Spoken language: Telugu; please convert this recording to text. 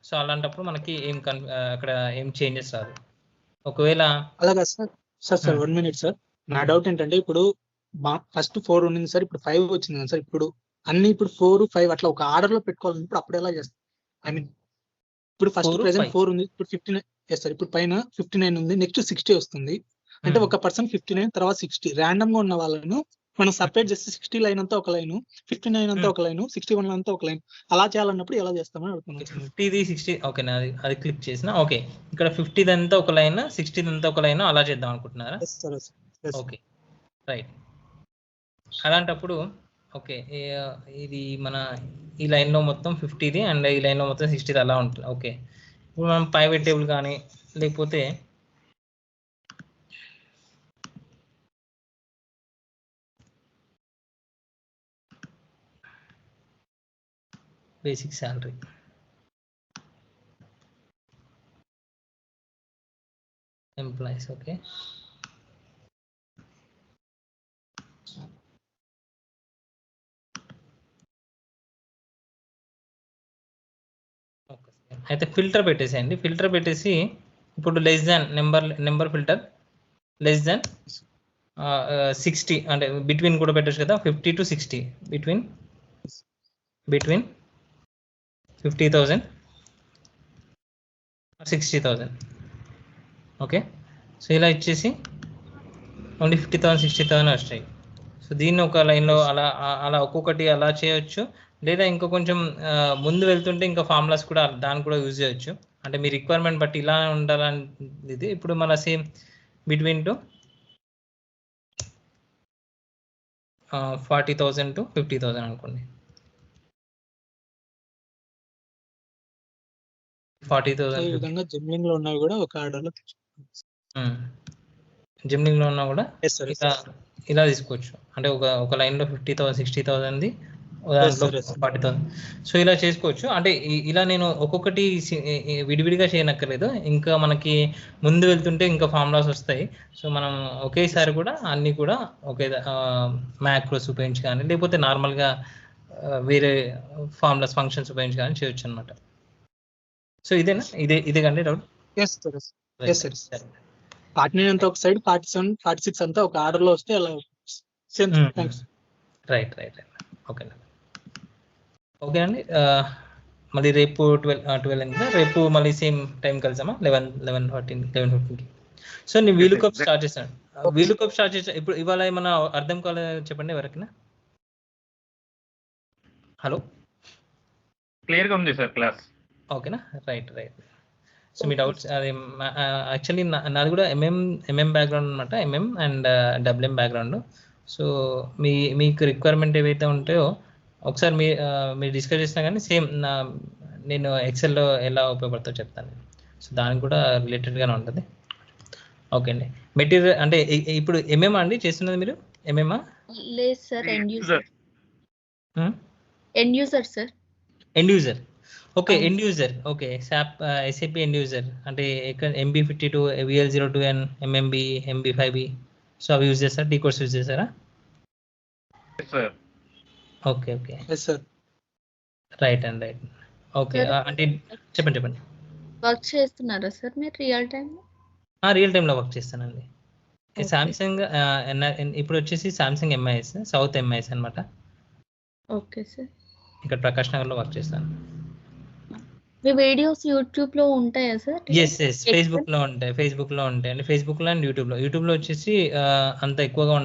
సో అలాంటప్పుడు మనకి అక్కడ ఏం చేంజెస్ రాదు. ఒకవేళ అలాగా సార్ 1 minute సార్. నా డౌట్ ఏంటంటే ఇప్పుడు ఫస్ట్ 4 ఉంది సార్, ఇప్పుడు 5 వచ్చింది కదా సార్. ఇప్పుడు అన్ని ఇప్పుడు 4, 5 అట్లా ఒక ఆర్డర్ లో పెట్టుకోవాలి. అప్పుడు ఎలా చేస్తాం? ఐ మీన్ ఇప్పుడు ఫస్ట్ ప్రెసెంట్ 4 ఉంది, ఇప్పుడు 59. ఎస్ సార్, ఇప్పుడు పైన 59 ఉంది, నెక్స్ట్ 60 వస్తుంది. అంటే ఒక పర్సన్ 59 తర్వాత 60 ర్యాండమ్ గా ఉన్న వాళ్ళను మనం సపరేట్ చేస్తే 60 లైన్ అంతా ఒక లైన్, 59 అంతా ఒక లైన్, 61 అంతా ఒక లైన్ అలా చేయాలన్నప్పుడు ఎలా చేస్తామని అడుగుతున్నాను. 50ది 60 ఓకేనా, అది క్లిక్ చేసిన. ఓకే, ఇక్కడ 50ది అంతా ఒక లైన్, 60ది అంతా ఒక లైన్ అలా చేద్దాం అనుకుంటున్నారా? Okay right. అలాంటప్పుడు ఓకే, ఇది మన ఈ లైన్లో మొత్తం 50ది అండ్ ఈ లైన్లో మొత్తం 60ది అలా ఉంటుంది. ఓకే, ఇప్పుడు మనం ప్రైవేట్ టేబుల్ కానీ లేకపోతే బేసిక్ శాలరీ ఎంప్లాయీస్. ఓకే, అయితే ఫిల్టర్ పెట్టేసేయండి. ఫిల్టర్ పెట్టేసి ఇప్పుడు less than number filter less than 60 అంటే బిట్వీన్ కూడా పెట్టచ్చు కదా, 50 to 60 బిట్వీన్ 50,000 60,000. ఓకే, సో ఇలా ఇచ్చేసి ఓన్లీ 50,000 60,000 వస్తాయి. సో దీన్ని ఒక లైన్లో అలా ఒక్కొక్కటి అలా చేయొచ్చు. లేదా ఇంకా కొంచెం ముందు వెళ్తుంటే ఇంకా ఫార్ములాస్ కూడా దాన్ని కూడా యూజ్ చేయొచ్చు. అంటే మీ రిక్వైర్మెంట్ బట్టి ఇలా ఉండాలనేది. ఇప్పుడు మన సేమ్ బిట్వీన్ టు 40,000 to 50,000 అనుకోండి. 40,000 ఈ విధంగా జమ్లింగ్ లో ఉన్నవి కూడా ఒక ఆర్డర్ లో జమ్లింగ్ లో ఉన్నా కూడా ఇలా తీసుకోవచ్చు. అంటే ఒక లైన్ లో 50,000 60,000 దాంట్లో 40,000. సో ఇలా చేసుకోవచ్చు. అంటే ఇలా నేను ఒక్కొక్కటి విడివిడిగా చేయనక్కర్లేదు. ఇంకా మనకి ముందు వెళ్తుంటే ఇంకా ఫార్ములాస్ వస్తాయి. సో మనం ఒకేసారి కూడా అన్ని కూడా ఒకే మ్యాక్రోస్ ఉపయోగించి కానీ లేకపోతే నార్మల్గా వేరే ఫార్ములాస్ ఫంక్షన్స్ ఉపయోగించి కానీ చేయొచ్చు అనమాట. సో ఇదేనా, ఇదే కండి డౌట్? అంతా ఒక సైడ్, 47 46 అంతా ఒక ఆర్డర్ లో వస్తే అలా. రైట్. ఓకే అండి, మళ్ళీ రేపు 12 అయింది కదా, రేపు మళ్ళీ సేమ్ టైం కలిసామా 11:15. సో నేను వీలుకప్ స్టార్ట్ చేశాను. ఇప్పుడు ఇవాళ ఏమన్నా అర్థం కాలేదు చెప్పండి ఎవరికైనా. హలో, క్లియర్గా ఉంది సార్ క్లాస్? ఓకేనా, రైట్. సో మీ డౌట్స్ అది యాక్చువల్లీ నాది కూడా ఎంఎం బ్యాక్గ్రౌండ్ అనమాట, MM and WM background. So మీకు రిక్వైర్మెంట్ ఏవైతే ఉంటాయో ఒకసారి మీరు డిస్కస్ చేసినా కానీ సేమ్ నేను ఎక్సెల్లో ఎలా ఉపయోగపడుతుందో చెప్తాను. సో దానికి కూడా రిలేటెడ్గానే ఉంటుంది. ఓకే అండి, మెటీరియల్ అంటే ఇప్పుడు ఎంఎం అండి చేస్తున్నది మీరు? ఎంఎమా? లేదు sir, end user sir. End user, okay. End user, okay. SAP end user అంటే MB52 VL02N MMB MB5B so అవి యూజ్ చేస్తారా? టీ కోర్స్ యూజ్ చేస్తారా? Okay right. ఓకే, అంటే చెప్పండి. వర్క్ చేస్తున్నారా సార్ మీరు రియల్ టైంలో? రియల్ టైంలో వర్క్ చేస్తానండి. సామ్సంగ్ ఇప్పుడు వచ్చేసి సామ్సంగ్ MIS సౌత్ MIS అనమాట. Okay sir. ఇక్కడ ప్రకాష్ నగర్లో వర్క్ చేస్తాను. మీ వీడియోస్ యూట్యూబ్ లో ఉంటాయా సార్? ఎస్ ఫేస్బుక్ లో ఉంటాయి అండి. ఫేస్బుక్ లో అండ్ యూట్యూబ్ లో వచ్చేసి అంత ఎక్కువగా ఉండవు.